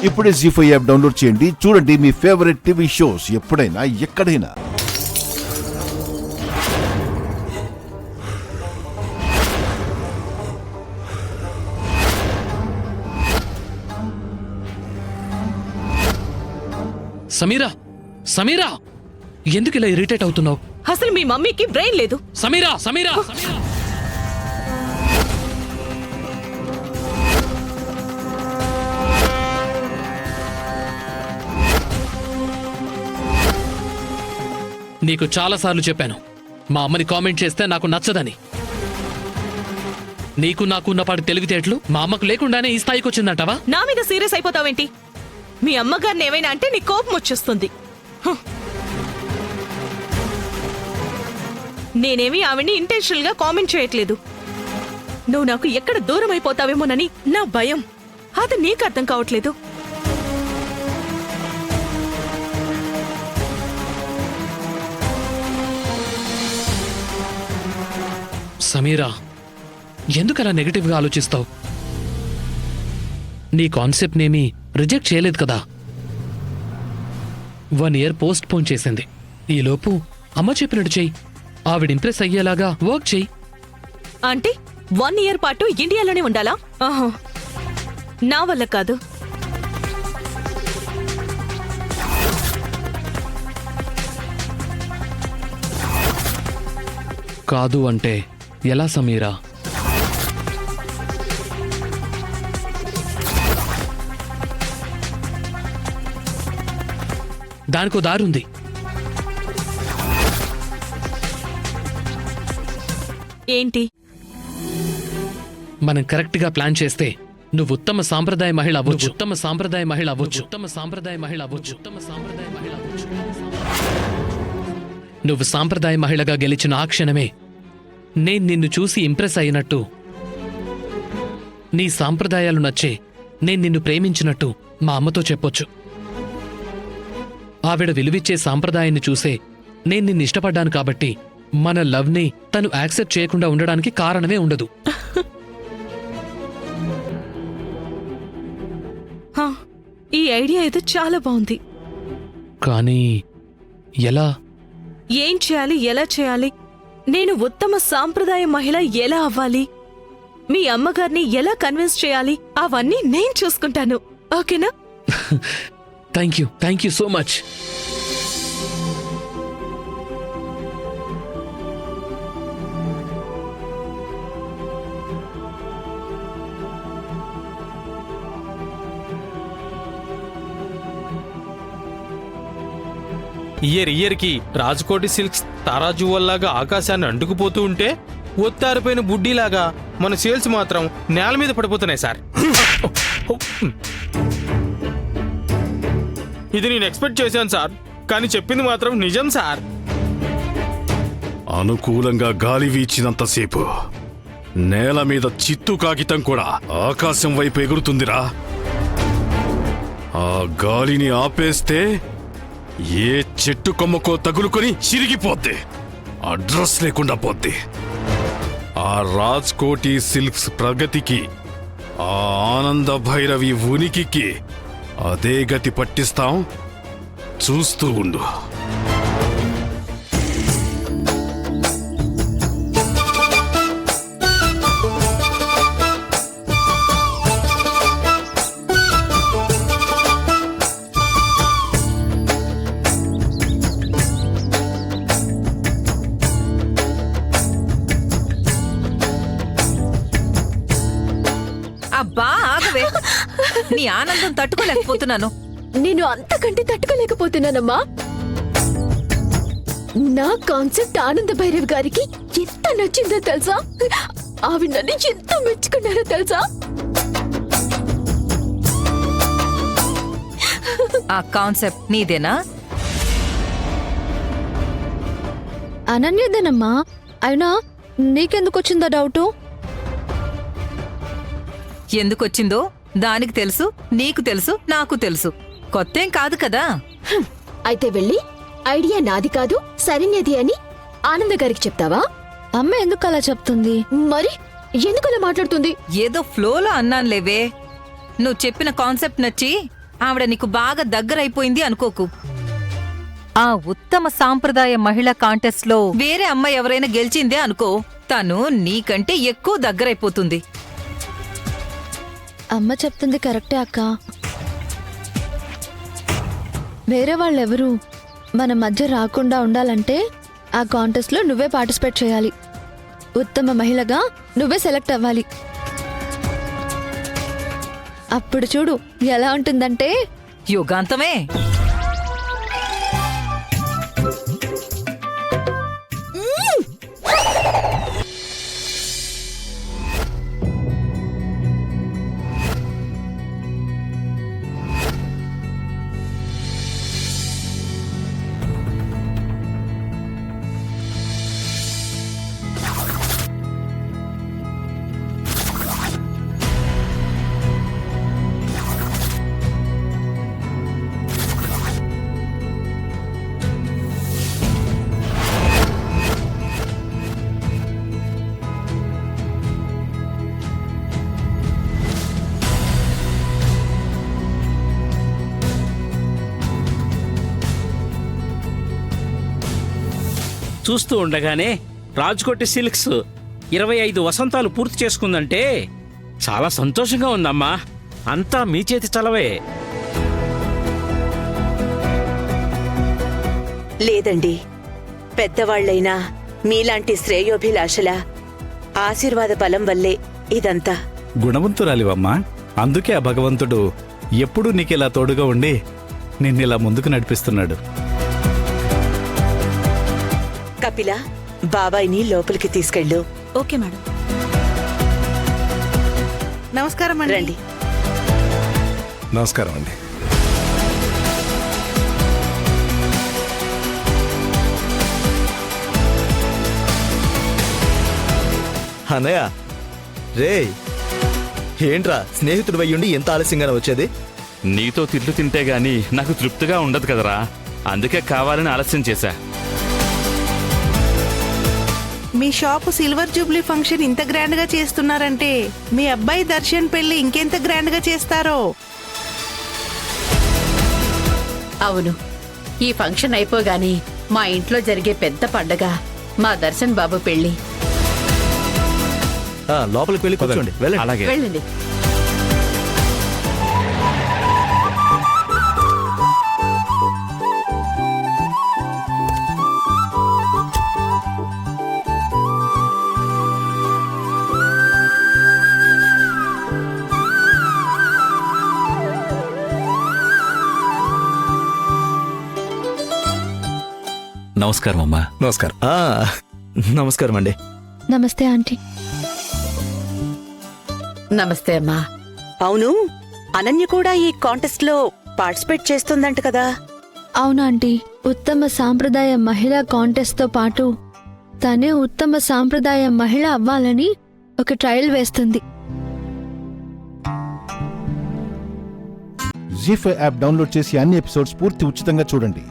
ఇప్పుడే జీ5 app download చేయండి. చూడండి మీ ఫేవరెట్ టీవీ షోస్ ఎప్పుడైనా ఎక్కడైనా. సమీరా, సమీరా, ఎందుకు ఇలా ఇరిటేట్ అవుతున్నావు? అసలు మీ మమ్మీకి బ్రెయిన్ లేదు. సమీరా, సమీరా, నీకు చాలాసార్లు చెప్పాను, మా అమ్మని కామెంట్ చేస్తే నాకు నచ్చదని. నీకు నాకు ఉన్నపాటి తెలివితేటలు మా అమ్మకు లేకుండానే ఈ స్థాయికి వచ్చిందంటావా? నా మీద సీరియస్ అయిపోతావేంటి? మీ అమ్మగారిని ఏమైనా అంటే నీ కోపం వచ్చేస్తుంది. నేనేమి ఆవిడ్ని ఇంటెన్షనల్ గా కామెంట్ చేయట్లేదు. నువ్వు నాకు ఎక్కడ దూరం అయిపోతావేమోనని నా భయం. అది నీకు అర్థం కావట్లేదు. సమీరా, ఎందుకలా నెగటివ్గా ఆలోచిస్తావు? నీ కాన్సెప్ట్ నేమి రిజెక్ట్ చేయలేదు కదా. 1 year పోస్ట్ పోన్ చేసింది. ఈలోపు అమ్మ చెప్పినట్టు చెయ్యి. ఆవిడ ఇంప్రెస్ అయ్యేలాగా వర్క్ చెయ్యి. అంటే 1 year పాటు ఇండియాలోనే ఉండాలా? ఆహా, నా వల్ల కాదు. కాదు అంటే ఎలా సమీరా? దానికో దారుంది. ఏంటి? మనం కరెక్ట్ గా ప్లాన్ చేస్తే నువ్వు ఉత్తమ సాంప్రదాయ మహిళ అవ్వచ్చు. ఉత్తమ సాంప్రదాయ మహిళ అవ్వచ్చు. ఉత్తమ సాంప్రదాయ మహిళ అవ్వచ్చు. ఉత్తమ సాంప్రదాయ మహిళ అవ్వచ్చు. నువ్వు సాంప్రదాయ మహిళగా గెలిచిన ఆ క్షణమే నేను నిన్ను చూసి ఇంప్రెస్ అయినట్టు, నీ సాంప్రదాయాలు నచ్చే నేను నిన్ను ప్రేమించినట్టు మా అమ్మతో చెప్పొచ్చు. ఆవిడ విలువిచ్చే సాంప్రదాయాన్ని చూసే నేను నిన్ను ఇష్టపడ్డాను కాబట్టి మన లవ్ని తను యాక్సెప్ట్ చేయకుండా ఉండడానికి కారణమే ఉండదు. ఈ ఐడియా అయితే చాలా బాగుంది. కానీ ఎలా? ఏం చేయాలి, ఎలా చేయాలి? నేను ఉత్తమ సాంప్రదాయ మహిళ ఎలా అవ్వాలి, మీ అమ్మగారిని ఎలా కన్విన్స్ చేయాలి, అవన్నీ నేను చూసుకుంటాను. ఓకేనా? Thank you so much. Year కి రాజ్కోటి సిల్క్స్ తారాజువల్లాగా ఆకాశాన్ని అంటుకుపోతూ ఉంటే ఒత్తారిపోయిన బుడ్డీలాగా మన సేల్స్ మాత్రం నేల మీద పడిపోతున్నాయి సార్. ఇది నేను ఎక్స్పెక్ట్ చేశాను సార్, కానీ చెప్పింది మాత్రం నిజం సార్. అనుకూలంగా గాలి వీచినంతసేపు నేల మీద చిత్తు కాగితం కూడా ఆకాశం వైపు ఎగురుతుందిరా. ఆ గాలిని ఆపేస్తే ఏ చెట్టు కొమ్మకో తగులుకొని చిరిగిపోద్ది, అడ్రస్ లేకుండా పోద్ది. ఆ రాజ్కోటి సిల్క్స్ ప్రగతికి, ఆ ఆనంద భైరవి ఉనికికి అదే గతి పట్టిస్తాం, చూస్తూ ఉండు. అబ్బా ఆగవే, నీ ఆనందం తట్టుకోలేకపోతున్నాను. నేను అంతకంటే తట్టుకోలేకపోతున్నానమ్మా. నా కాన్సెప్ట్ ఆనంద భైరవ్ గారికి ఎంత నచ్చిందో తెలుసా? ఆవిడ నన్ను ఎంత మెచ్చుకున్నారో తెలుసా? ఆ కాన్సెప్ట్ నీదేనా? అనన్యదేనమ్మా. అయినా నీకెందుకు వచ్చిందో డౌటు? ఎందుకొచ్చిందో దానికి తెలుసు, నీకు తెలుసు, నాకు తెలుసు. కొత్తేం కాదు కదా. అయితే వెళ్ళి ఐడియా నాది కాదు సరైనది అని ఆనంద గారికి చెప్తావా? అమ్మ ఎందుకు అలా చెప్తుంది? మరి ఎందుకు అలా మాట్లాడుతుంది? ఏదో ఫ్లోలో అన్నానులేవే. నువ్వు చెప్పిన కాన్సెప్ట్ నచ్చి ఆవిడ నీకు బాగా దగ్గరైపోయింది అనుకోకు. ఆ ఉత్తమ సాంప్రదాయ మహిళా కాంటెస్ట్ లో వేరే అమ్మాయి ఎవరైనా గెలిచిందే అనుకో, తను నీకంటే ఎక్కువ దగ్గరైపోతుంది. అమ్మ చెప్తుంది కరెక్టే అక్క. వేరే వాళ్ళెవరూ మన మధ్య రాకుండా ఉండాలంటే ఆ కాంటెస్ట్ లో నువ్వే పార్టిసిపేట్ చేయాలి. ఉత్తమ మహిళగా నువ్వే సెలెక్ట్ అవ్వాలి. అప్పుడు చూడు ఎలా ఉంటుందంటే యుగాంతమే. చూస్తూ ఉండగానే రాజ్కోటి సిల్క్స్ 25 వసంతాలు పూర్తి చేసుకుందంటే చాలా సంతోషంగా ఉందమ్మా. అంతా మీ చేతి చలవే. లేదండి, పెద్దవాళ్లైనా మీలాంటి శ్రేయోభిలాషల ఆశీర్వాద బలం వల్లే ఇదంతా. గుణవంతురాలివమ్మా. అందుకే ఆ భగవంతుడు ఎప్పుడూ నీకిలా తోడుగా ఉండి నిన్నిలా ముందుకు నడిపిస్తున్నాడు. కపిల, బాబాయిని లోపలికి తీసుకెళ్ళు. Okay madam. నమస్కారం రండి. నమస్కారం అండి. అన్నయ్య రే, ఏంట్రా స్నేహితుడు అయ్యుండి ఎంత ఆలస్యంగానే వచ్చేది? నీతో తిట్లు తింటే గాని నాకు తృప్తిగా ఉండదు కదరా, అందుకే కావాలని ఆలస్యం చేశా. మీ షాపు సిల్వర్ జూబ్లీ ఫంక్షన్ ఇంత గ్రాండ్ గా చేస్తున్నారంటే మీ అబ్బాయి దర్శన్ పెళ్లి ఇంకెంత గ్రాండ్ గా చేస్తారో. అవును, ఈ ఫంక్షన్ అయిపోగాని మా ఇంట్లో జరిగే పెద్ద పండగ మా దర్శన్ బాబు పెళ్లి. లోపలికి వెళ్ళి కూర్చోండి. అలాగే. వెళ్ళండి. నమస్కారం అమ్మా. నమస్కారం. నమస్కారం అండి. నమస్తే ఆంటీ. నమస్తే అమ్మా. అవును, అనన్య కూడా ఈ కాంటెస్ట్ లో పార్టిసిపేట్ చేస్తుందంట కదా? అవును ఆంటీ. ఉత్తమ సాంప్రదాయ మహిళా కాంటెస్ట్ తో పాటు తనే ఉత్తమ సాంప్రదాయ మహిళ అవ్వాలని ఒక ట్రయల్ వేస్తుంది. జీ5 యాప్ డౌన్లోడ్ చేసి అన్ని ఎపిసోడ్స్ పూర్తి ఉచితంగా చూడండి.